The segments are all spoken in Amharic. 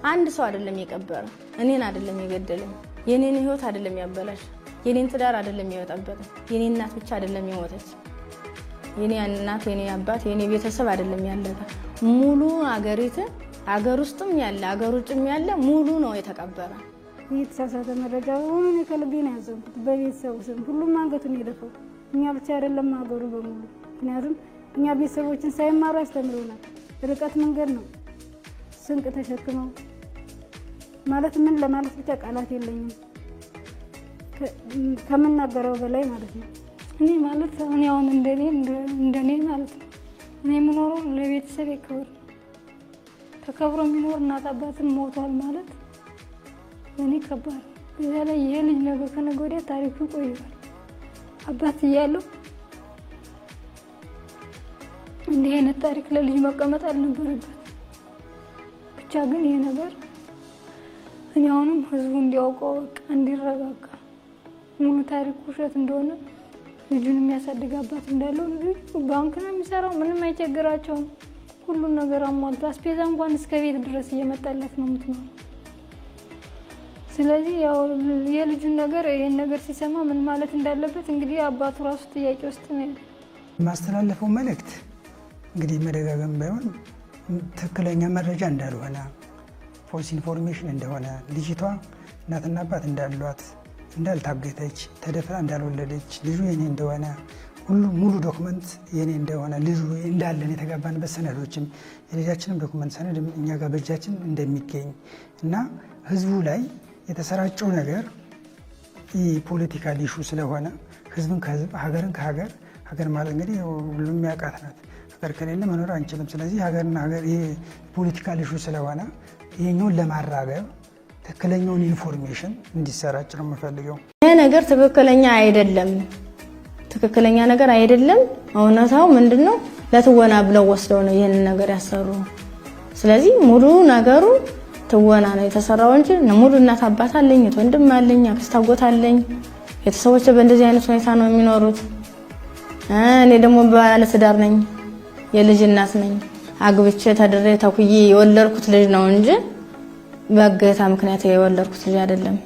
አንድ ሰው አይደለም የቀበረው፣ እኔን አይደለም የገደለኝ፣ የኔን ህይወት አይደለም ያበላሽ፣ የኔን ትዳር አይደለም ያወጣበት፣ የኔ እናት ብቻ አይደለም የሞተች፣ የኔ እናት የኔ አባት የኔ ቤተሰብ አይደለም ያለቀ፣ ሙሉ አገሪቱ አገር ውስጥም ያለ አገር ውጭም ያለ ሙሉ ነው የተቀበረ። የተሳሳተ መረጃ ሆኖ ከልቤ ነው ያዘንኩት። በቤተሰቡ ስም ሁሉም አንገቱን የደፈው እኛ ብቻ አይደለም አገሩ በሙሉ። ምክንያቱም እኛ ቤተሰቦችን ሳይማሩ አስተምረውናል። ርቀት መንገድ ነው ስንቅ ተሸክመው ማለት ምን ለማለት ብቻ ቃላት የለኝም ከመናገረው በላይ ማለት ነው። እኔ ማለት እኔ አሁን እንደኔ ማለት ነው እኔ የምኖረው ለቤተሰብ ክብር ተከብሮ የሚኖር እናት አባትን ሞቷል ማለት እኔ ከባድ። በዛ ላይ ይሄ ልጅ ነገ ከነገ ወዲያ ታሪኩ ይቆያል። አባት እያለው እንዲህ አይነት ታሪክ ለልጅ መቀመጥ አልነበረበት። ብቻ ግን ይሄ ነገር እኔ አሁንም ህዝቡ እንዲያውቀው በቃ እንዲረጋጋ ሙሉ ታሪኩ ውሸት እንደሆነ ልጁን የሚያሳድግ አባት እንዳለው ልጁ ባንክ ነው የሚሰራው፣ ምንም አይቸግራቸውም። ሁሉን ነገር አሟልቶ አስፔዛ እንኳን እስከ ቤት ድረስ እየመጣለት ነው የምትኖረው። ስለዚህ ያው የልጁን ነገር ይሄን ነገር ሲሰማ ምን ማለት እንዳለበት እንግዲህ አባቱ ራሱ ጥያቄ ውስጥ ነው ያለው። ማስተላለፈው መልእክት እንግዲህ መደጋገም ባይሆን ትክክለኛ መረጃ እንዳልሆነ ፎልስ ኢንፎርሜሽን እንደሆነ ልጅቷ እናትና አባት እንዳሏት እንዳልታገተች ተደፍራ እንዳልወለደች ልጁ የኔ እንደሆነ ሁሉ ሙሉ ዶክመንት የኔ እንደሆነ ልጁ እንዳለን የተጋባንበት ሰነዶችም የልጃችንም ዶክመንት ሰነድ እኛ ጋር በእጃችን እንደሚገኝ እና ህዝቡ ላይ የተሰራጨው ነገር ፖለቲካል ኢሹ ስለሆነ ህዝብን ከህዝብ ሀገርን ከሀገር ሀገር ማለት እንግዲህ ሁሉም ያውቃት ናት። ሀገር ከሌለ መኖር አንችልም። ስለዚህ ሀገርና ሀገር ይሄ ፖለቲካል ኢሹ ስለሆነ ይሄኛውን ለማራገብ ትክክለኛውን ኢንፎርሜሽን እንዲሰራጭ ነው የምፈልገው። ይሄ ነገር ትክክለኛ አይደለም፣ ትክክለኛ ነገር አይደለም። እውነታው ምንድነው? ለትወና ብለው ወስደው ነው ይሄን ነገር ያሰሩ። ስለዚህ ሙሉ ነገሩ ትወና ነው የተሰራው እንጂ ሙሉ እናት አባት አለኝ፣ ወንድም አለኝ፣ አክስት አጎት አለኝ። ቤተሰቦቼ በእንደዚህ አይነት ሁኔታ ነው የሚኖሩት። እኔ ደግሞ ባለ ትዳር ነኝ፣ የልጅ እናት ነኝ። አግብቼ ተድሬ ተኩዬ የወለድኩት ልጅ ነው እንጂ በእገታ ምክንያት የወለድኩት ልጅ አይደለም።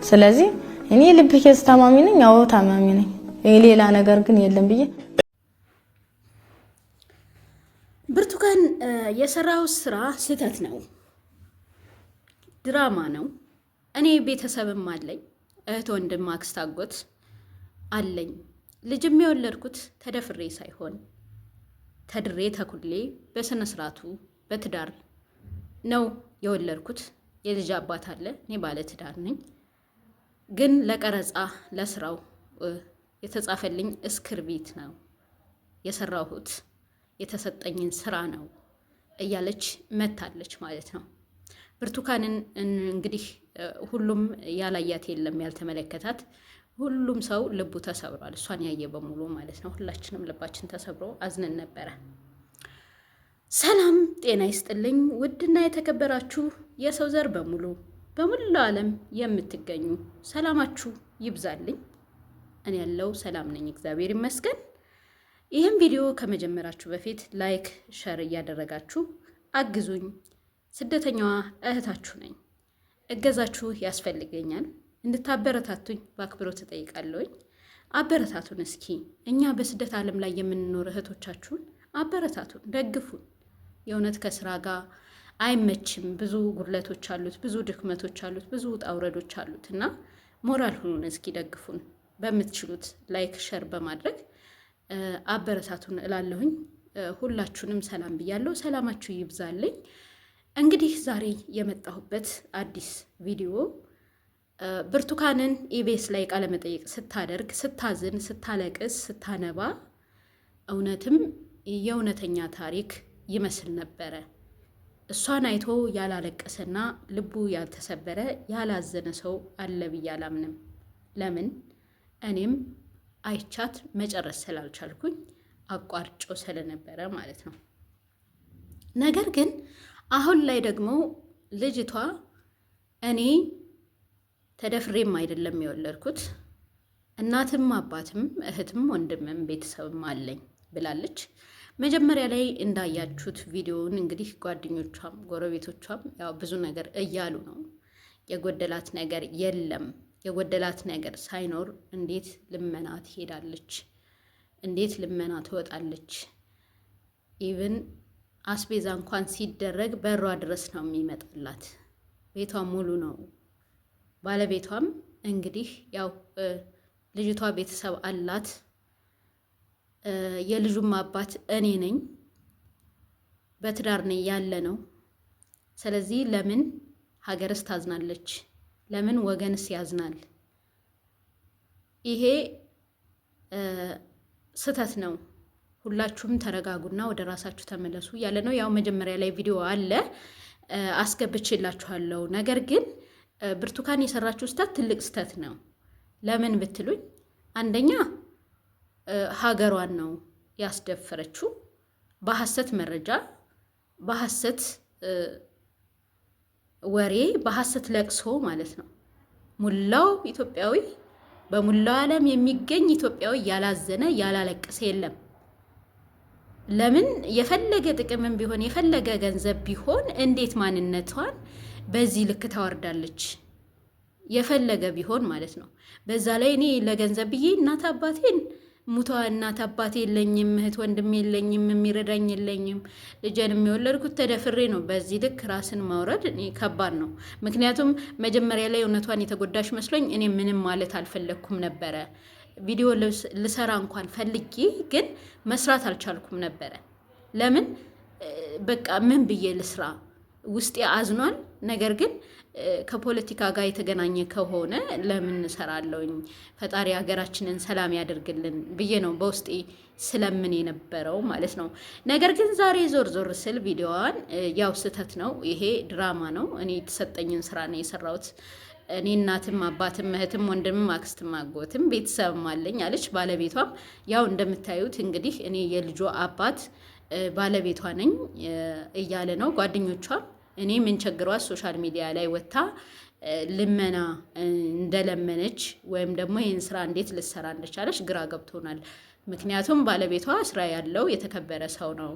ስለዚህ እኔ ልብ ኬዝ ታማሚ ነኝ፣ አዎ ታማሚ ነኝ። ሌላ ነገር ግን የለም ብዬ ብርቱካን የሰራው ስራ ስህተት ነው፣ ድራማ ነው። እኔ ቤተሰብም አለኝ፣ እህት ወንድም አክስት አጎት አለኝ። ልጅም የወለድኩት ተደፍሬ ሳይሆን ተድሬ ተኩሌ በስነ ስርዓቱ በትዳር ነው የወለድኩት። የልጅ አባት አለ፣ እኔ ባለ ትዳር ነኝ። ግን ለቀረጻ ለስራው የተጻፈልኝ እስክርቢት ነው የሰራሁት፣ የተሰጠኝን ስራ ነው እያለች መታለች ማለት ነው። ብርቱካንን እንግዲህ ሁሉም ያላያት የለም ያልተመለከታት። ሁሉም ሰው ልቡ ተሰብሯል፣ እሷን ያየ በሙሉ ማለት ነው። ሁላችንም ልባችን ተሰብሮ አዝነን ነበረ። ሰላም ጤና ይስጥልኝ ውድና የተከበራችሁ የሰው ዘር በሙሉ በሙሉ ዓለም የምትገኙ ሰላማችሁ ይብዛልኝ። እኔ ያለው ሰላም ነኝ፣ እግዚአብሔር ይመስገን። ይህም ቪዲዮ ከመጀመራችሁ በፊት ላይክ ሸር እያደረጋችሁ አግዙኝ። ስደተኛዋ እህታችሁ ነኝ፣ እገዛችሁ ያስፈልገኛል። እንድታበረታቱኝ በአክብሮት እጠይቃለሁኝ። አበረታቱን እስኪ። እኛ በስደት ዓለም ላይ የምንኖር እህቶቻችሁን አበረታቱን፣ ደግፉን። የእውነት ከስራ ጋር አይመችም፣ ብዙ ጉድለቶች አሉት፣ ብዙ ድክመቶች አሉት፣ ብዙ ውጣ ውረዶች አሉት እና ሞራል ሁኑን እስኪ፣ ደግፉን። በምትችሉት ላይክ ሸር በማድረግ አበረታቱን እላለሁኝ። ሁላችሁንም ሰላም ብያለሁ፣ ሰላማችሁ ይብዛልኝ። እንግዲህ ዛሬ የመጣሁበት አዲስ ቪዲዮ ብርቱካንን ኢቢኤስ ላይ ቃለ መጠይቅ ስታደርግ ስታዝን፣ ስታለቅስ፣ ስታነባ እውነትም የእውነተኛ ታሪክ ይመስል ነበረ። እሷን አይቶ ያላለቀሰና ልቡ ያልተሰበረ ያላዘነ ሰው አለ ብዬ አላምንም። ለምን? እኔም አይቻት መጨረስ ስላልቻልኩኝ አቋርጮ ስለነበረ ማለት ነው። ነገር ግን አሁን ላይ ደግሞ ልጅቷ እኔ ተደፍሬም አይደለም የወለድኩት፣ እናትም አባትም እህትም ወንድምም ቤተሰብም አለኝ ብላለች። መጀመሪያ ላይ እንዳያችሁት ቪዲዮውን እንግዲህ ጓደኞቿም ጎረቤቶቿም ያው ብዙ ነገር እያሉ ነው። የጎደላት ነገር የለም። የጎደላት ነገር ሳይኖር እንዴት ልመና ትሄዳለች? እንዴት ልመና ትወጣለች? ኢቭን አስቤዛ እንኳን ሲደረግ በሯ ድረስ ነው የሚመጣላት። ቤቷ ሙሉ ነው። ባለቤቷም እንግዲህ ያው ልጅቷ ቤተሰብ አላት። የልጁም አባት እኔ ነኝ። በትዳር ነኝ ያለ ነው። ስለዚህ ለምን ሀገርስ ታዝናለች? ለምን ወገንስ ያዝናል? ይሄ ስህተት ነው። ሁላችሁም ተረጋጉና ወደ ራሳችሁ ተመለሱ ያለ ነው። ያው መጀመሪያ ላይ ቪዲዮ አለ አስገብቼላችኋለሁ። ነገር ግን ብርቱካን የሰራችው ስህተት ትልቅ ስህተት ነው። ለምን ብትሉኝ አንደኛ ሀገሯን ነው ያስደፈረችው በሐሰት መረጃ፣ በሐሰት ወሬ፣ በሐሰት ለቅሶ ማለት ነው። ሙላው ኢትዮጵያዊ በሙላው ዓለም የሚገኝ ኢትዮጵያዊ ያላዘነ ያላለቀሰ የለም። ለምን የፈለገ ጥቅምም ቢሆን የፈለገ ገንዘብ ቢሆን እንዴት ማንነቷን በዚህ ልክ ታወርዳለች? የፈለገ ቢሆን ማለት ነው። በዛ ላይ እኔ ለገንዘብ ብዬ እናት አባቴን ሙቷ እናት አባቴ የለኝም፣ እህት ወንድም የለኝም፣ የሚረዳኝ የለኝም፣ ልጄን የሚወለድኩት ተደፍሬ ነው። በዚህ ልክ ራስን ማውረድ እኔ ከባድ ነው። ምክንያቱም መጀመሪያ ላይ እውነቷን የተጎዳሽ መስሎኝ እኔ ምንም ማለት አልፈለግኩም ነበረ። ቪዲዮ ልሰራ እንኳን ፈልጌ ግን መስራት አልቻልኩም ነበረ። ለምን በቃ ምን ብዬ ልስራ? ውስጤ አዝኗል። ነገር ግን ከፖለቲካ ጋር የተገናኘ ከሆነ ለምን እሰራለሁኝ? ፈጣሪ ሀገራችንን ሰላም ያደርግልን ብዬ ነው በውስጤ ስለምን የነበረው ማለት ነው። ነገር ግን ዛሬ ዞር ዞር ስል ቪዲዮዋን ያው ስህተት ነው፣ ይሄ ድራማ ነው። እኔ የተሰጠኝን ስራ ነው የሰራሁት። እኔ እናትም አባትም እህትም ወንድምም አክስትም አጎትም ቤተሰብም አለኝ አለች። ባለቤቷም ያው እንደምታዩት እንግዲህ እኔ የልጇ አባት ባለቤቷ ነኝ እያለ ነው። ጓደኞቿም እኔ ምን ቸግሯት ሶሻል ሚዲያ ላይ ወጥታ ልመና እንደለመነች ወይም ደግሞ ይህን ስራ እንዴት ልሰራ እንደቻለች ግራ ገብቶናል። ምክንያቱም ባለቤቷ ስራ ያለው የተከበረ ሰው ነው።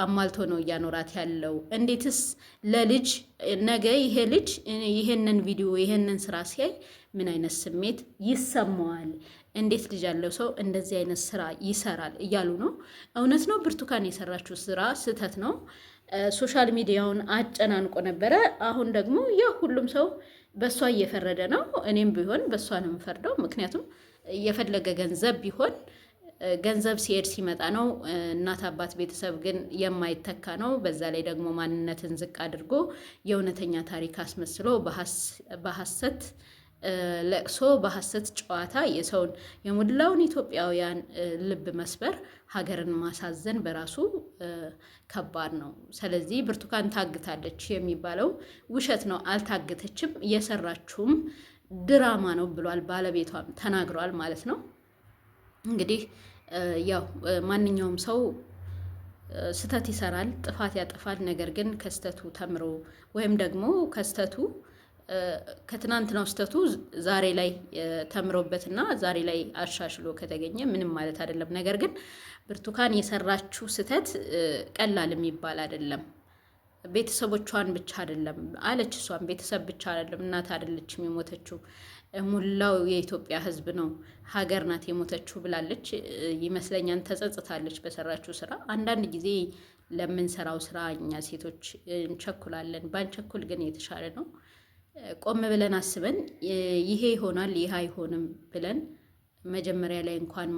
አማልቶ ነው እያኖራት ያለው። እንዴትስ ለልጅ ነገ ይሄ ልጅ ይሄንን ቪዲዮ ይሄንን ስራ ሲያይ ምን አይነት ስሜት ይሰማዋል? እንዴት ልጅ ያለው ሰው እንደዚህ አይነት ስራ ይሰራል? እያሉ ነው። እውነት ነው፣ ብርቱካን የሰራችው ስራ ስህተት ነው። ሶሻል ሚዲያውን አጨናንቆ ነበረ። አሁን ደግሞ ያው ሁሉም ሰው በእሷ እየፈረደ ነው። እኔም ቢሆን በእሷ ነው የምፈርደው። ምክንያቱም የፈለገ ገንዘብ ቢሆን ገንዘብ ሲሄድ ሲመጣ ነው። እናት አባት ቤተሰብ ግን የማይተካ ነው። በዛ ላይ ደግሞ ማንነትን ዝቅ አድርጎ የእውነተኛ ታሪክ አስመስሎ በሐሰት ለቅሶ በሐሰት ጨዋታ የሰውን የሙላውን ኢትዮጵያውያን ልብ መስበር፣ ሀገርን ማሳዘን በራሱ ከባድ ነው። ስለዚህ ብርቱካን ታግታለች የሚባለው ውሸት ነው። አልታገተችም። የሰራችውም ድራማ ነው ብሏል። ባለቤቷም ተናግሯል ማለት ነው። እንግዲህ ያው ማንኛውም ሰው ስህተት ይሰራል፣ ጥፋት ያጠፋል። ነገር ግን ከስተቱ ተምሮ ወይም ደግሞ ከስተቱ ከትናንትናው ስህተቱ ዛሬ ላይ ተምሮበትና ዛሬ ላይ አሻሽሎ ከተገኘ ምንም ማለት አይደለም። ነገር ግን ብርቱካን የሰራችው ስህተት ቀላል የሚባል አይደለም። ቤተሰቦቿን ብቻ አይደለም አለች። እሷን ቤተሰብ ብቻ አይደለም፣ እናት አይደለችም የሞተችው፣ ሙላው የኢትዮጵያ ሕዝብ ነው፣ ሀገር ናት የሞተችው ብላለች ይመስለኛል። ተጸጽታለች በሰራችው ስራ። አንዳንድ ጊዜ ለምንሰራው ስራ እኛ ሴቶች እንቸኩላለን። ባንቸኩል ግን የተሻለ ነው። ቆም ብለን አስበን ይሄ ይሆናል ይህ አይሆንም ብለን መጀመሪያ ላይ እንኳን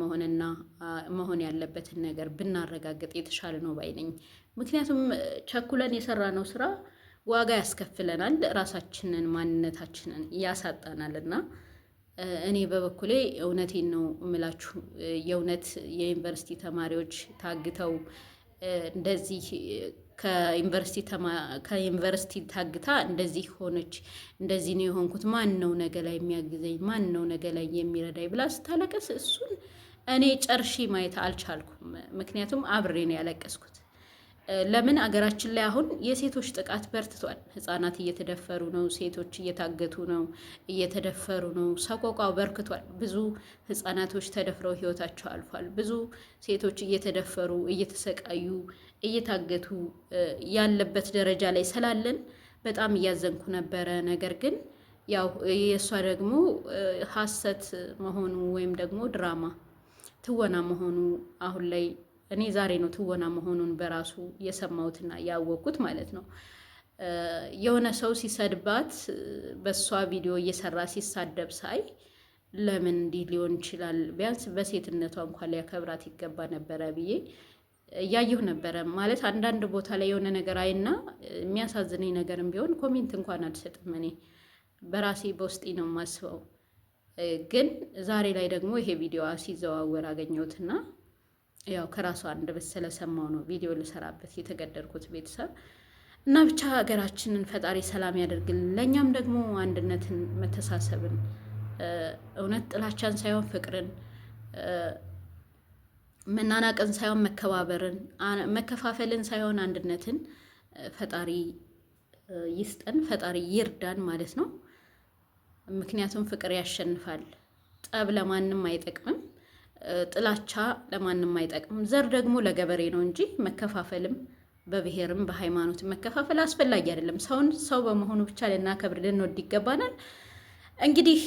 መሆን ያለበትን ነገር ብናረጋግጥ የተሻለ ነው ባይነኝ። ምክንያቱም ቸኩለን የሰራነው ስራ ዋጋ ያስከፍለናል፣ ራሳችንን ማንነታችንን ያሳጣናል። እና እኔ በበኩሌ እውነቴን ነው እምላችሁ፣ የእውነት የዩኒቨርሲቲ ተማሪዎች ታግተው እንደዚህ ከዩኒቨርሲቲ ታግታ እንደዚህ ሆነች፣ እንደዚህ ነው የሆንኩት፣ ማን ነው ነገ ላይ የሚያግዘኝ፣ ማን ነው ነገ ላይ የሚረዳኝ ብላ ስታለቀስ እሱን እኔ ጨርሼ ማየት አልቻልኩም። ምክንያቱም አብሬ ነው ያለቀስኩት። ለምን አገራችን ላይ አሁን የሴቶች ጥቃት በርትቷል። ህፃናት እየተደፈሩ ነው፣ ሴቶች እየታገቱ ነው፣ እየተደፈሩ ነው። ሰቆቃው በርክቷል። ብዙ ህፃናቶች ተደፍረው ህይወታቸው አልፏል። ብዙ ሴቶች እየተደፈሩ እየተሰቃዩ እየታገቱ ያለበት ደረጃ ላይ ስላለን በጣም እያዘንኩ ነበረ። ነገር ግን ያው የእሷ ደግሞ ሀሰት መሆኑ ወይም ደግሞ ድራማ ትወና መሆኑ አሁን ላይ እኔ ዛሬ ነው ትወና መሆኑን በራሱ የሰማሁትና ያወቅኩት ማለት ነው። የሆነ ሰው ሲሰድባት በሷ ቪዲዮ እየሰራ ሲሳደብ ሳይ ለምን እንዲህ ሊሆን ይችላል? ቢያንስ በሴትነቷ እንኳን ሊያከብራት ይገባ ነበረ ብዬ እያየሁ ነበረ። ማለት አንዳንድ ቦታ ላይ የሆነ ነገር አይና የሚያሳዝነኝ ነገርም ቢሆን ኮሜንት እንኳን አልሰጥም። እኔ በራሴ በውስጤ ነው የማስበው። ግን ዛሬ ላይ ደግሞ ይሄ ቪዲዮ ሲዘዋወር አገኘሁትና ያው ከራሷ አንደበት ስለሰማው ነው ቪዲዮ ልሰራበት የተገደድኩት ቤተሰብ እና ብቻ ሀገራችንን ፈጣሪ ሰላም ያደርግልን። ለእኛም ደግሞ አንድነትን፣ መተሳሰብን፣ እውነት ጥላቻን ሳይሆን ፍቅርን፣ መናናቅን ሳይሆን መከባበርን፣ መከፋፈልን ሳይሆን አንድነትን ፈጣሪ ይስጠን፣ ፈጣሪ ይርዳን ማለት ነው። ምክንያቱም ፍቅር ያሸንፋል። ጠብ ለማንም አይጠቅምም። ጥላቻ ለማንም አይጠቅምም። ዘር ደግሞ ለገበሬ ነው እንጂ መከፋፈልም በብሔርም በሃይማኖት መከፋፈል አስፈላጊ አይደለም። ሰውን ሰው በመሆኑ ብቻ ልናከብር ልንወድ ይገባናል። እንግዲህ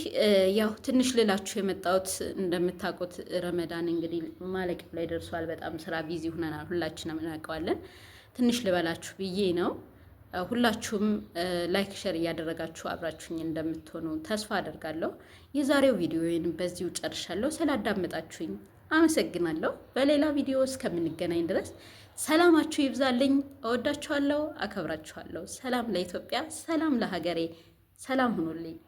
ያው ትንሽ ልላችሁ የመጣሁት እንደምታውቁት ረመዳን እንግዲህ ማለቂያው ላይ ደርሷል። በጣም ስራ ቢዚ ሆነናል፣ ሁላችንም እናውቀዋለን። ትንሽ ልበላችሁ ብዬ ነው። ሁላችሁም ላይክ ሸር እያደረጋችሁ አብራችሁኝ እንደምትሆኑ ተስፋ አደርጋለሁ። የዛሬው ቪዲዮዬን በዚሁ ጨርሻለሁ። ስላዳመጣችሁኝ አመሰግናለሁ። በሌላ ቪዲዮ እስከምንገናኝ ድረስ ሰላማችሁ ይብዛልኝ። እወዳችኋለሁ፣ አከብራችኋለሁ። ሰላም ለኢትዮጵያ፣ ሰላም ለሀገሬ፣ ሰላም ሁኑልኝ።